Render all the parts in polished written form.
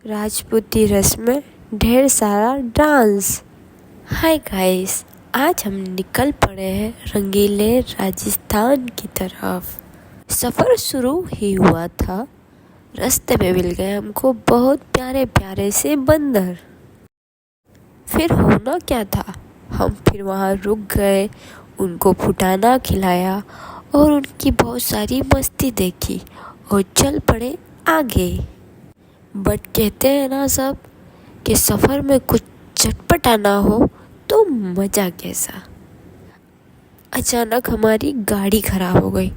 राजपूती रस्म में ढेर सारा डांस। हाय गाइस, आज हम निकल पड़े हैं रंगीले राजस्थान की तरफ। सफ़र शुरू ही हुआ था, रास्ते में मिल गए हमको बहुत प्यारे प्यारे से बंदर। फिर होना क्या था, हम फिर वहाँ रुक गए, उनको फुटाना खिलाया और उनकी बहुत सारी मस्ती देखी और चल पड़े आगे। बट कहते हैं ना सब कि सफ़र में कुछ चटपटा ना हो तो मज़ा कैसा। अचानक हमारी गाड़ी खराब हो गई।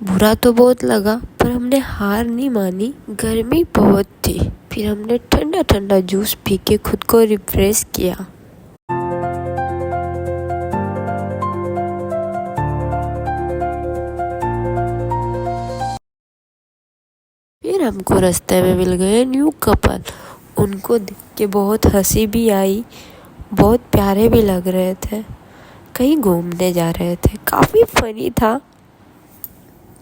बुरा तो बहुत लगा पर हमने हार नहीं मानी। गर्मी बहुत थी, फिर हमने ठंडा ठंडा जूस पी के खुद को रिफ्रेश किया। फिर हमको रास्ते में मिल गए न्यू कपल। उनको देख के बहुत हंसी भी आई, बहुत प्यारे भी लग रहे थे। कहीं घूमने जा रहे थे, काफ़ी फनी था।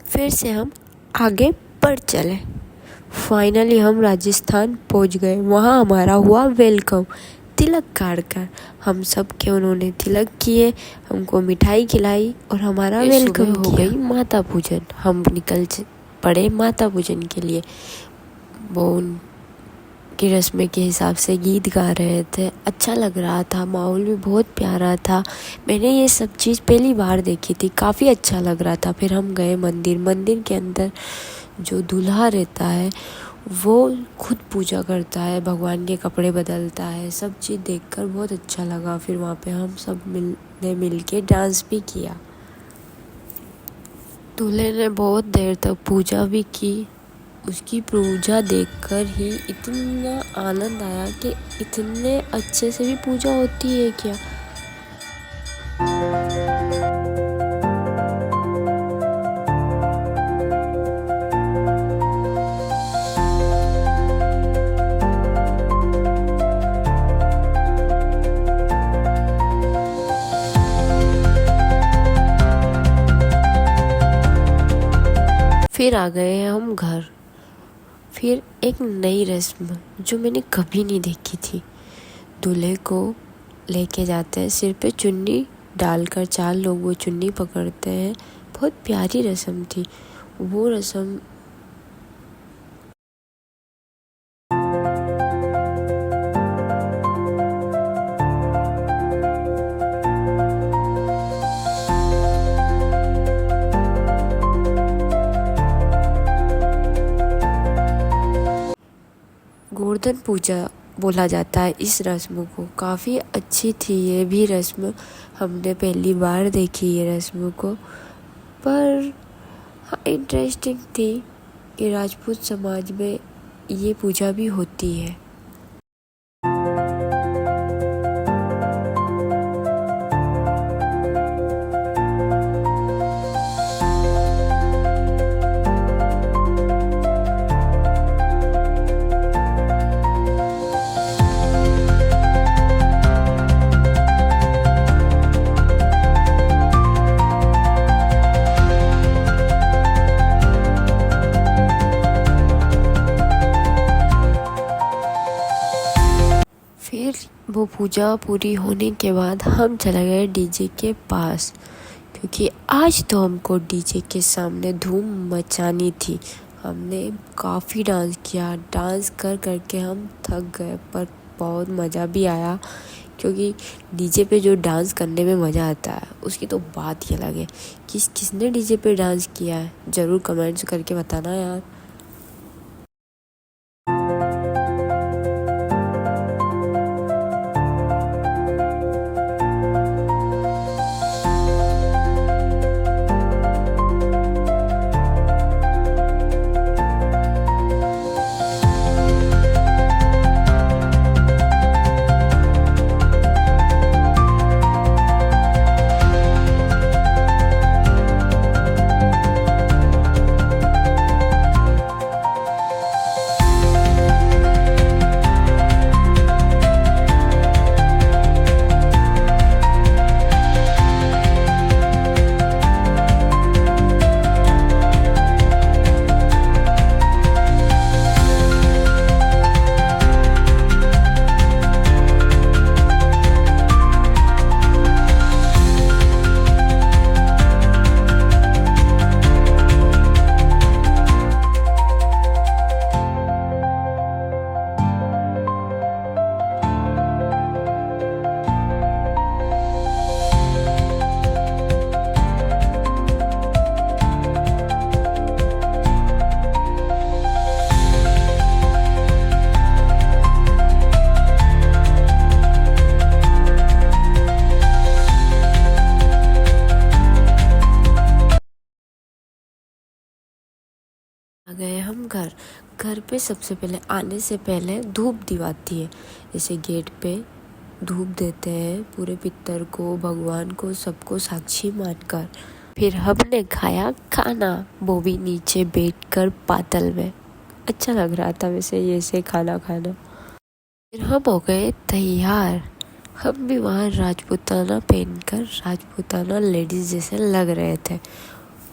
फिर से हम आगे बढ़ चले। फाइनली हम राजस्थान पहुंच गए। वहाँ हमारा हुआ वेलकम। तिलक काटकर हम सब के उन्होंने तिलक किए, हमको मिठाई खिलाई और हमारा वेलकम हो गई माता पूजन। हम निकल पड़े माता पूजन के लिए। वो उनकी रस्म के हिसाब से गीत गा रहे थे, अच्छा लग रहा था, माहौल भी बहुत प्यारा था। मैंने ये सब चीज़ पहली बार देखी थी, काफ़ी अच्छा लग रहा था। फिर हम गए मंदिर के अंदर जो दूल्हा रहता है वो खुद पूजा करता है, भगवान के कपड़े बदलता है। सब चीज़ देखकर बहुत अच्छा लगा। फिर वहाँ पे हम सब मिल के डांस भी किया। दूल्हे ने बहुत देर तक पूजा भी की। उसकी पूजा देखकर ही इतना आनंद आया कि इतने अच्छे से भी पूजा होती है क्या। फिर आ गए हैं हम घर। फिर एक नई रस्म जो मैंने कभी नहीं देखी थी। दूल्हे को लेके जाते हैं, सिर पे चुन्नी डालकर 4 लोग वो चुन्नी पकड़ते हैं। बहुत प्यारी रस्म थी वो रस्म। गोवर्धन पूजा बोला जाता है इस रस्म को। काफ़ी अच्छी थी ये भी रस्म, हमने पहली बार देखी ये रस्म को। पर हाँ, इंटरेस्टिंग थी कि राजपूत समाज में ये पूजा भी होती है। फिर वो पूजा पूरी होने के बाद हम चले गए डीजे के पास, क्योंकि आज तो हमको डीजे के सामने धूम मचानी थी। हमने काफ़ी डांस किया, डांस कर करके हम थक गए, पर बहुत मज़ा भी आया। क्योंकि डीजे पे जो डांस करने में मज़ा आता है उसकी तो बात ही अलग है। किसने डीजे पे डांस किया है ज़रूर कमेंट्स करके बताना यार। गए हम घर। घर पे सबसे पहले आने से पहले धूप दिवाती है, जैसे गेट पे धूप देते हैं पूरे पितर को, भगवान को, सबको साक्षी मानकर। फिर हमने खाया खाना, वो भी नीचे बैठकर पातल में। अच्छा लग रहा था वैसे ये से खाना खाना। फिर हम हो गए तैयार। हम भी वहाँ राजपूताना पहनकर राजपूताना लेडीज जैसे लग रहे थे।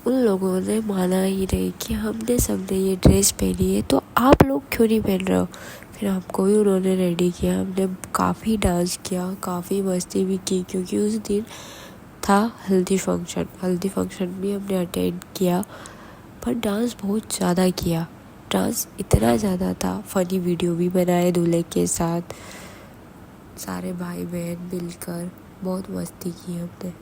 उन लोगों ने माना ही नहीं कि हमने सबने ये ड्रेस पहनी है तो आप लोग क्यों नहीं पहन रहे हो। फिर हमको भी उन्होंने रेडी किया। हमने काफ़ी डांस किया, काफ़ी मस्ती भी की, क्योंकि उस दिन था हल्दी फंक्शन भी हमने अटेंड किया। पर डांस बहुत ज़्यादा किया, डांस इतना ज़्यादा था। फ़नी वीडियो भी बनाए दूल्हे के साथ, सारे भाई बहन मिलकर बहुत मस्ती की हमने।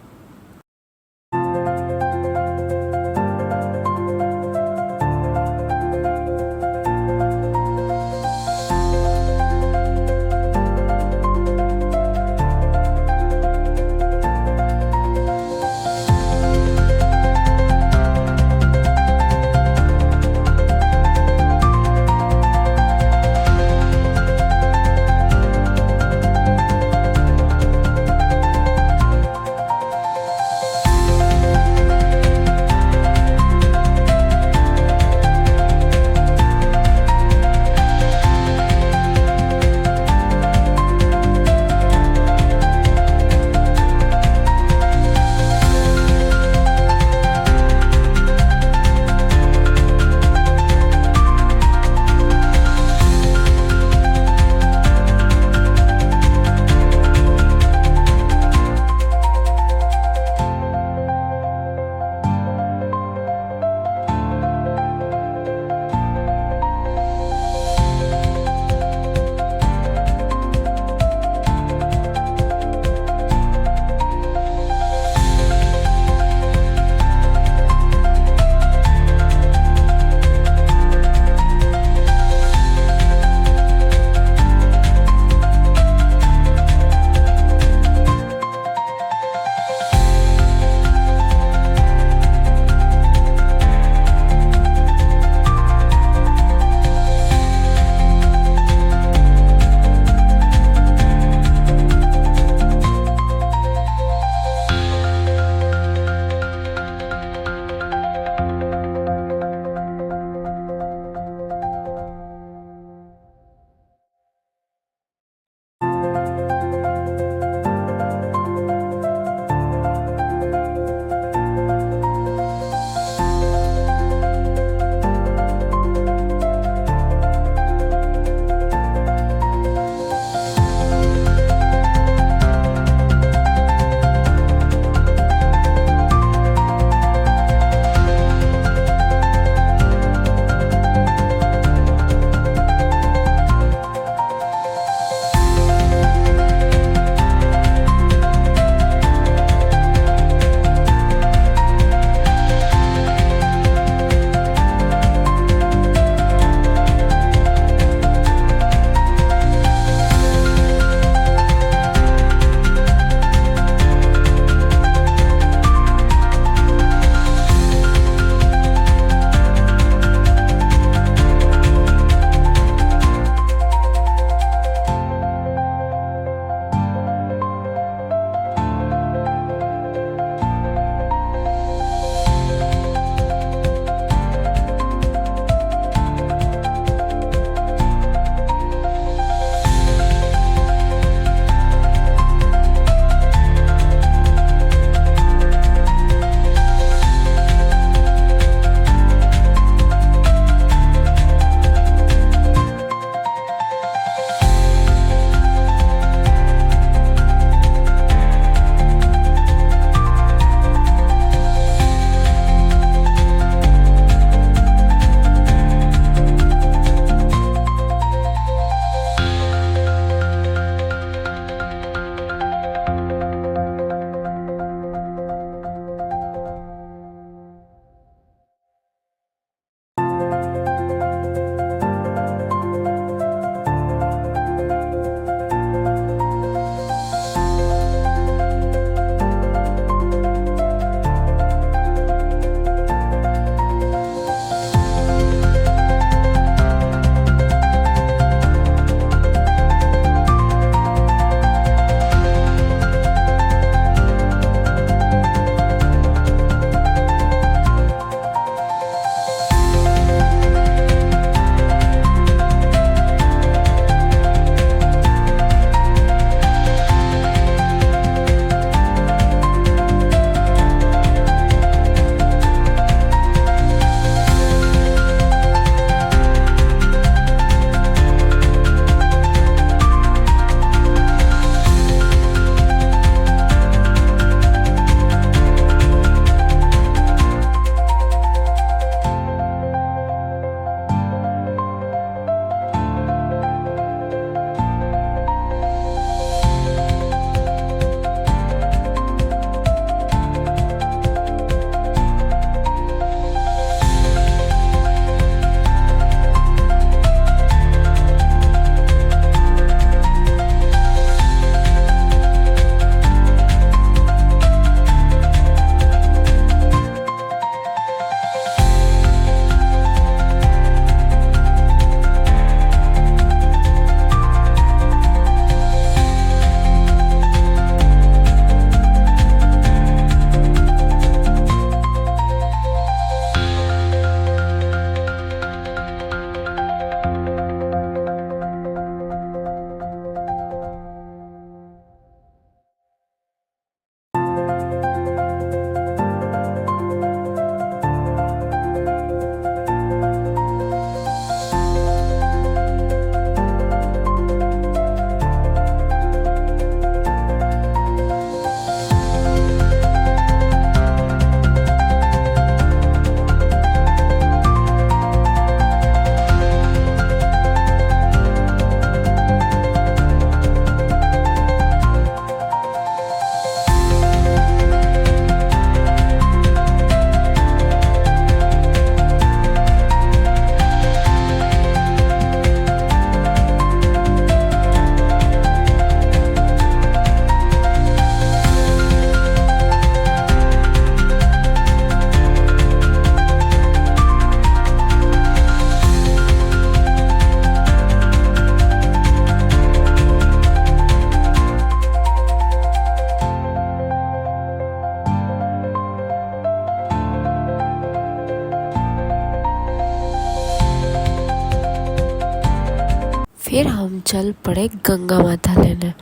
फिर हम चल पड़े गंगा माता लेने,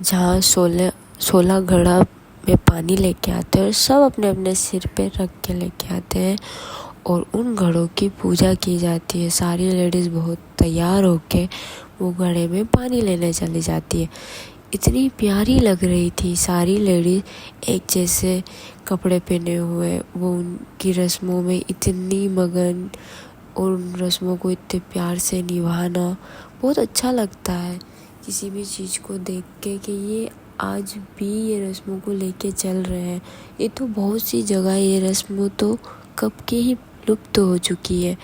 जहाँ 16 घड़ा में पानी लेके आते हैं और सब अपने अपने सिर पे रख के लेके आते हैं और उन घड़ों की पूजा की जाती है। सारी लेडीज़ बहुत तैयार होके वो घड़े में पानी लेने चली जाती है। इतनी प्यारी लग रही थी सारी लेडीज़ एक जैसे कपड़े पहने हुए, वो उनकी रस्मों में इतनी मगन और उन रस्मों को इतने प्यार से निभाना बहुत अच्छा लगता है किसी भी चीज़ को देख के कि ये आज भी ये रस्मों को लेके चल रहे हैं। ये तो बहुत सी जगह ये रस्म तो कब की ही लुप्त हो चुकी है।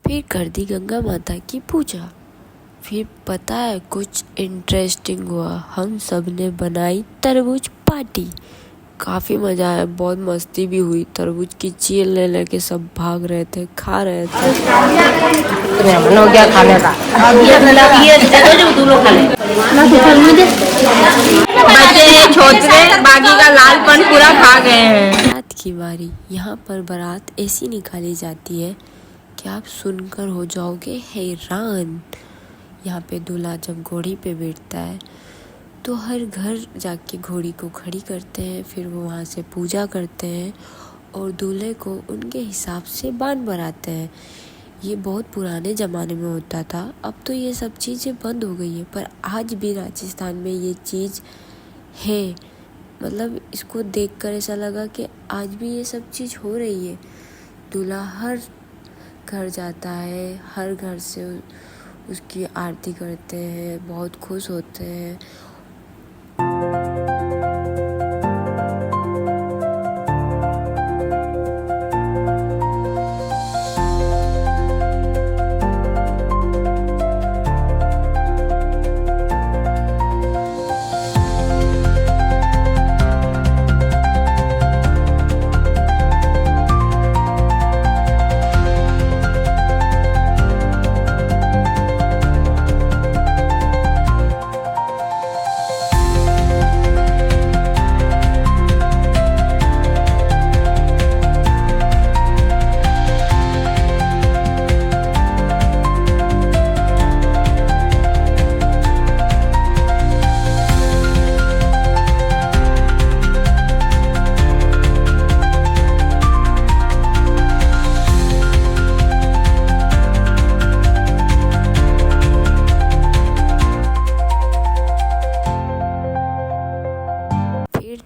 फिर कर दी गंगा माता की पूजा। फिर पता है कुछ इंटरेस्टिंग हुआ, हम सब ने बनाई तरबूज पार्टी। काफ़ी मज़ा आया, बहुत मस्ती भी हुई। तरबूज की चील ले लेके सब भाग रहे थे, खा रहे थे। हो गया खाने का। बच्चे छोटे बाकी का लालपन पूरा खा गए हैं। रात की बारी, यहाँ पर बारात ऐसी निकाली जाती है कि आप सुनकर हो जाओगे हैरान। यहाँ पे दूल्हा जब घोड़ी पे बैठता है तो हर घर जाके घोड़ी को खड़ी करते हैं, फिर वो वहाँ से पूजा करते हैं और दूल्हे को उनके हिसाब से बांध बनाते हैं। ये बहुत पुराने ज़माने में होता था। अब तो ये सब चीज़ें बंद हो गई है, पर आज भी राजस्थान में ये चीज़ है। मतलब इसको देखकर ऐसा लगा कि आज भी ये सब चीज़ हो रही है। दूल्हा हर घर जाता है, हर घर से उसकी आरती करते हैं, बहुत खुश होते हैं।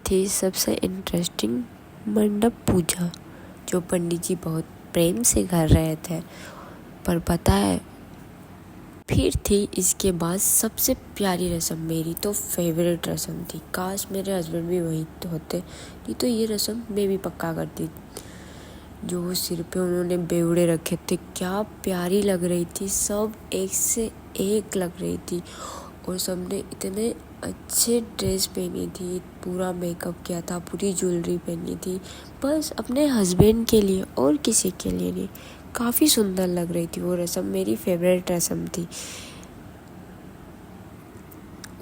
थी सबसे इंटरेस्टिंग मंडप पूजा, जो पंडित जी बहुत प्रेम से कर रहे थे। पर पता है, फिर थी इसके बाद सबसे प्यारी रस्म, मेरी तो फेवरेट रस्म थी। काश मेरे हस्बैंड भी वही होते, नहीं तो ये रस्म मैं भी पक्का करती। जो सिर पे उन्होंने बेवड़े रखे थे, क्या प्यारी लग रही थी। सब एक से एक लग रही थी और सबने इतने अच्छे ड्रेस पहनी थी, पूरा मेकअप किया था, पूरी ज्वेलरी पहनी थी, बस अपने हस्बैंड के लिए और किसी के लिए नहीं। काफ़ी सुंदर लग रही थी वो रस्म, मेरी फेवरेट रस्म थी।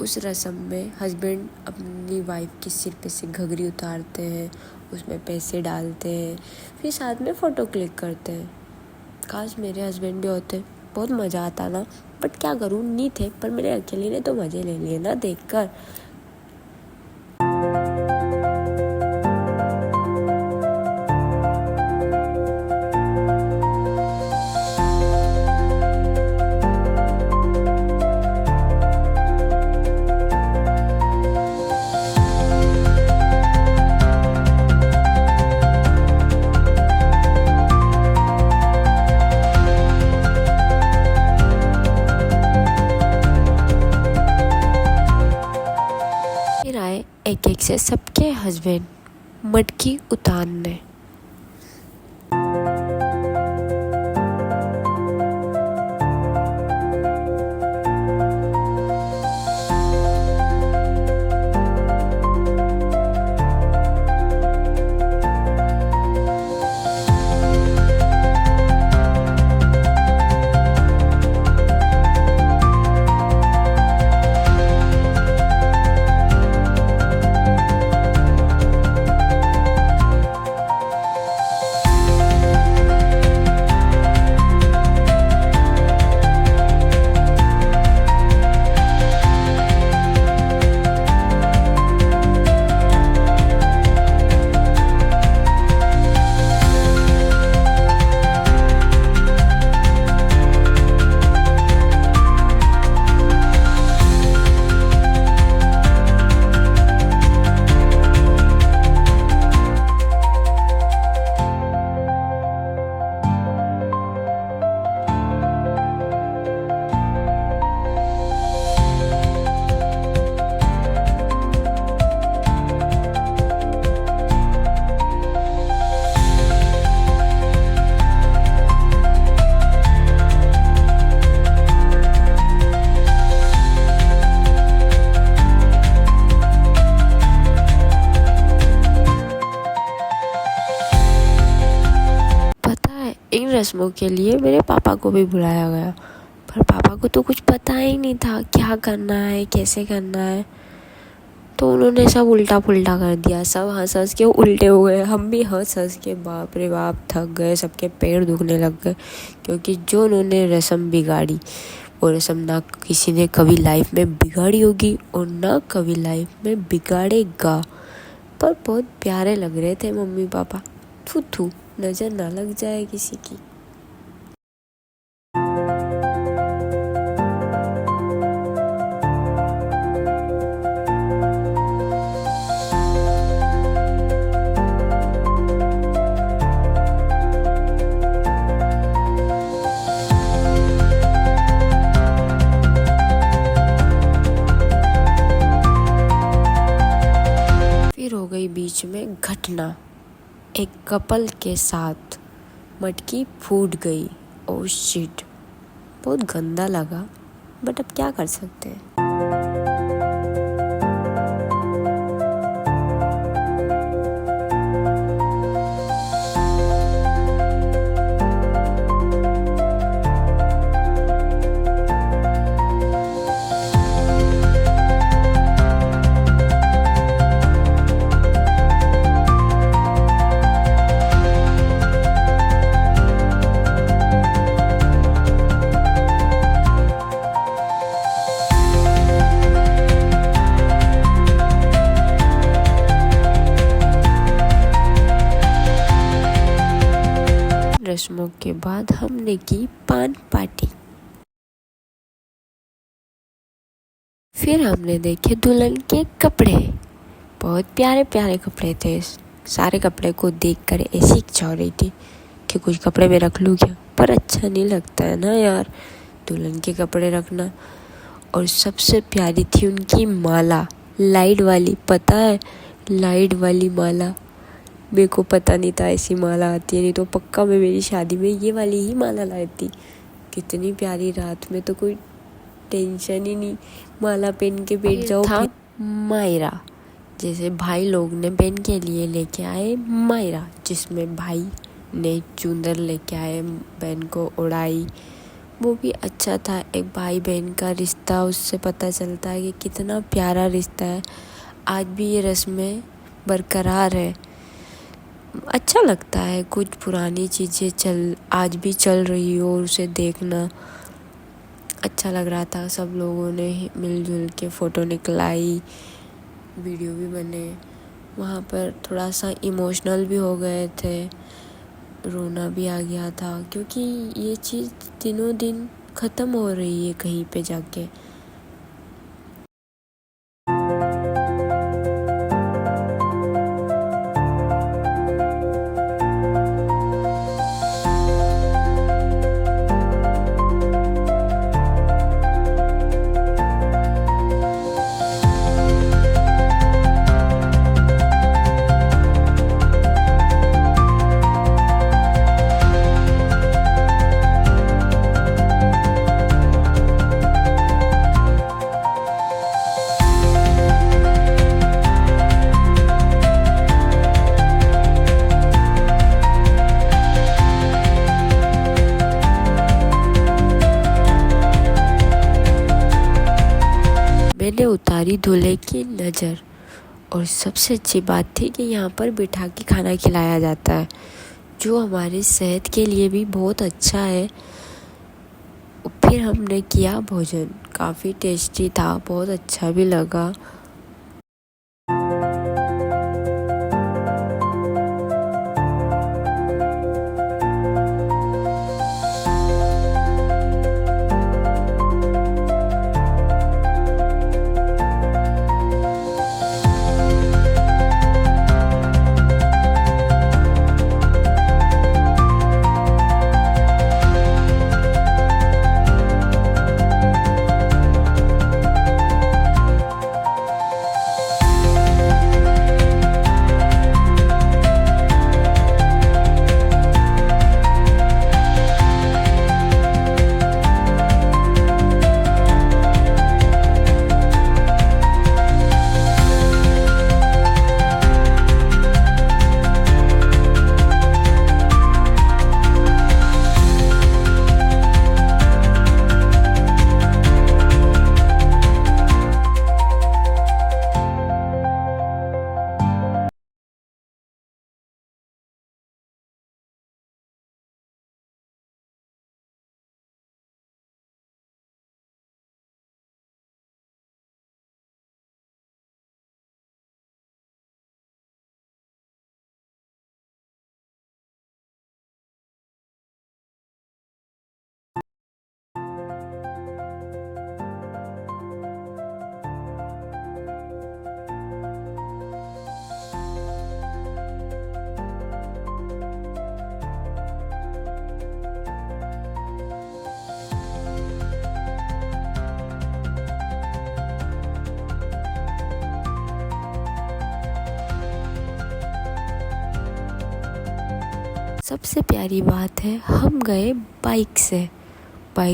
उस रस्म में हस्बैंड अपनी वाइफ के सिर पे से घघरी उतारते हैं, उसमें पैसे डालते हैं, फिर साथ में फ़ोटो क्लिक करते हैं। काश मेरे हस्बैंड भी होते, बहुत मज़ा आता ना। बट क्या करूँ, नहीं थे, पर मेरे अकेले ने तो मज़े ले लिए ना देखकर। एक एक से सबके हस्बैंड मटकी उतारने। इन रस्मों के लिए मेरे पापा को भी बुलाया गया, पर पापा को तो कुछ पता ही नहीं था क्या करना है, कैसे करना है। तो उन्होंने सब उल्टा पुल्टा कर दिया, सब हंस हंस के उल्टे हो गए। हम भी हंस हंस के बाप रे बाप थक गए, सबके पैर दुखने लग गए, क्योंकि जो उन्होंने रस्म बिगाड़ी वो रस्म ना किसी ने कभी लाइफ में बिगाड़ी होगी और ना कभी लाइफ में बिगाड़ेगा। पर बहुत प्यारे लग रहे थे मम्मी पापा। थू थू, नज़र ना लग जाए किसी की। बीच में घटना, एक कपल के साथ मटकी फूट गई। ओह शिट, बहुत गंदा लगा, बट अब क्या कर सकते हैं। रस्मों के बाद हमने की पान पार्टी। फिर हमने देखे दुल्हन के कपड़े, बहुत प्यारे प्यारे कपड़े थे। सारे कपड़े को देखकर ऐसी इच्छा हो रही थी कि कुछ कपड़े में रख लूँ क्या, पर अच्छा नहीं लगता है ना यार दुल्हन के कपड़े रखना। और सबसे प्यारी थी उनकी माला, लाइट वाली, पता है लाइट वाली माला। मेरे को पता नहीं था ऐसी माला आती है, नहीं तो पक्का मैं मेरी शादी में ये वाली ही माला लाई थी। कितनी प्यारी, रात में तो कोई टेंशन ही नहीं, माला पहन के बैठ जाओ। था मायरा, जैसे भाई लोग ने बहन के लिए लेके आए मायरा, जिसमें भाई ने चुंदर लेके आए, बहन को उड़ाई। वो भी अच्छा था, एक भाई बहन का रिश्ता, उससे पता चलता है कि कितना प्यारा रिश्ता है। आज भी ये रस्में बरकरार है, अच्छा लगता है। कुछ पुरानी चीज़ें आज भी चल रही हो और उसे देखना अच्छा लग रहा था। सब लोगों ने मिलजुल के फ़ोटो निकलाई, वीडियो भी बने। वहाँ पर थोड़ा सा इमोशनल भी हो गए थे, रोना भी आ गया था, क्योंकि ये चीज़ दिनों दिन ख़त्म हो रही है कहीं पे जाके। मैंने उतारी दूल्हे की नज़र, और सबसे अच्छी बात थी कि यहाँ पर बिठा के खाना खिलाया जाता है, जो हमारी सेहत के लिए भी बहुत अच्छा है। फिर हमने किया भोजन, काफ़ी टेस्टी था, बहुत अच्छा भी लगा। सबसे प्यारी बात है हम गए बाइक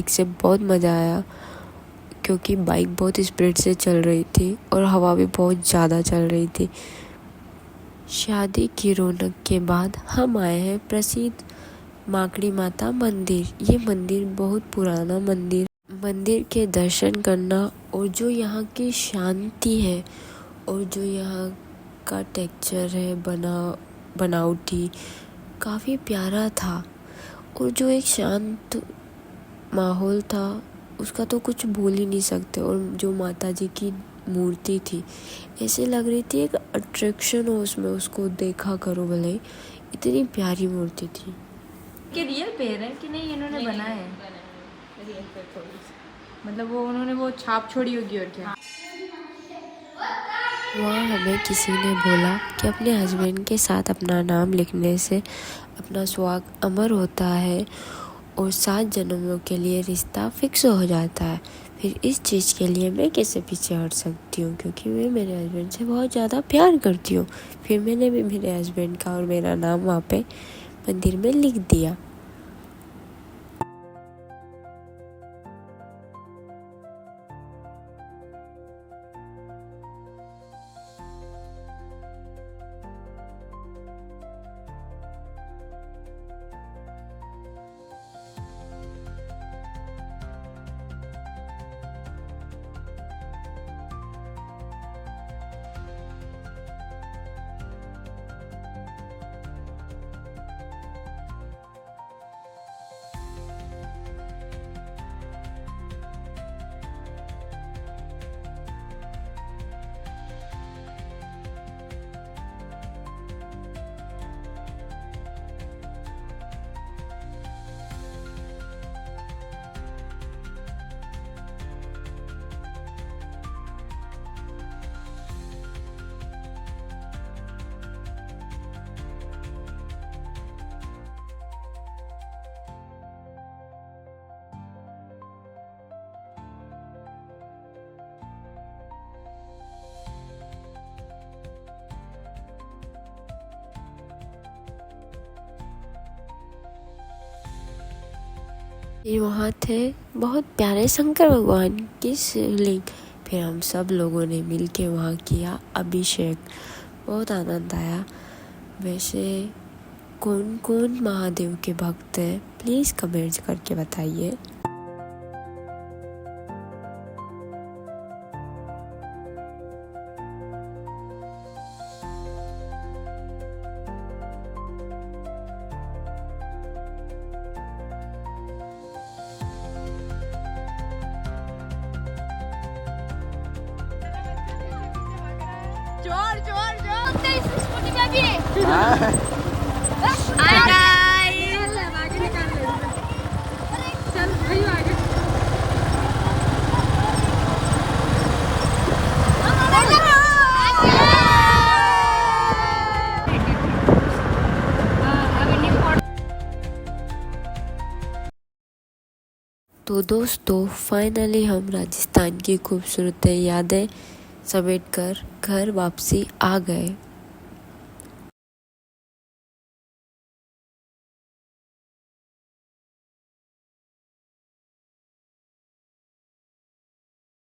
से बहुत मज़ा आया क्योंकि बाइक बहुत स्पीड से चल रही थी और हवा भी बहुत ज़्यादा चल रही थी। शादी की रौनक के बाद हम आए हैं प्रसिद्ध माकड़ी माता मंदिर। ये मंदिर बहुत पुराना मंदिर के दर्शन करना और जो यहाँ की शांति है और जो यहाँ का टेक्सचर है बनावटी काफ़ी प्यारा था और जो एक शांत माहौल था उसका तो कुछ बोल ही नहीं सकते। और जो माता जी की मूर्ति थी ऐसे लग रही थी एक अट्रैक्शन हो उसमें, उसको देखा करो भले, इतनी प्यारी मूर्ति थी। कि रियल पेड़ है कि नहीं इन्होंने बनाया है? मतलब वो उन्होंने वो छाप छोड़ी होगी और क्या। वहाँ हमें किसी ने बोला कि अपने हस्बैंड के साथ अपना नाम लिखने से अपना सुहाग अमर होता है और 7 जन्मों के लिए रिश्ता फिक्स हो जाता है। फिर इस चीज़ के लिए मैं कैसे पीछे हट सकती हूँ, क्योंकि मैं मेरे हस्बैंड से बहुत ज़्यादा प्यार करती हूँ। फिर मैंने भी मेरे हस्बैंड का और मेरा नाम वहाँ पे मंदिर में लिख दिया। फिर वहाँ थे बहुत प्यारे शंकर भगवान की शिवलिंग। फिर हम सब लोगों ने मिल के वहाँ किया अभिषेक, बहुत आनंद आया। वैसे कौन कौन महादेव के भक्त हैं प्लीज़ कमेंट्स करके बताइए। जोर जोर जोर स्कूटी में भी चल भाई आगे। तो दोस्तों फाइनली हम राजस्थान की खूबसूरत यादें समेट कर घर वापसी आ गए।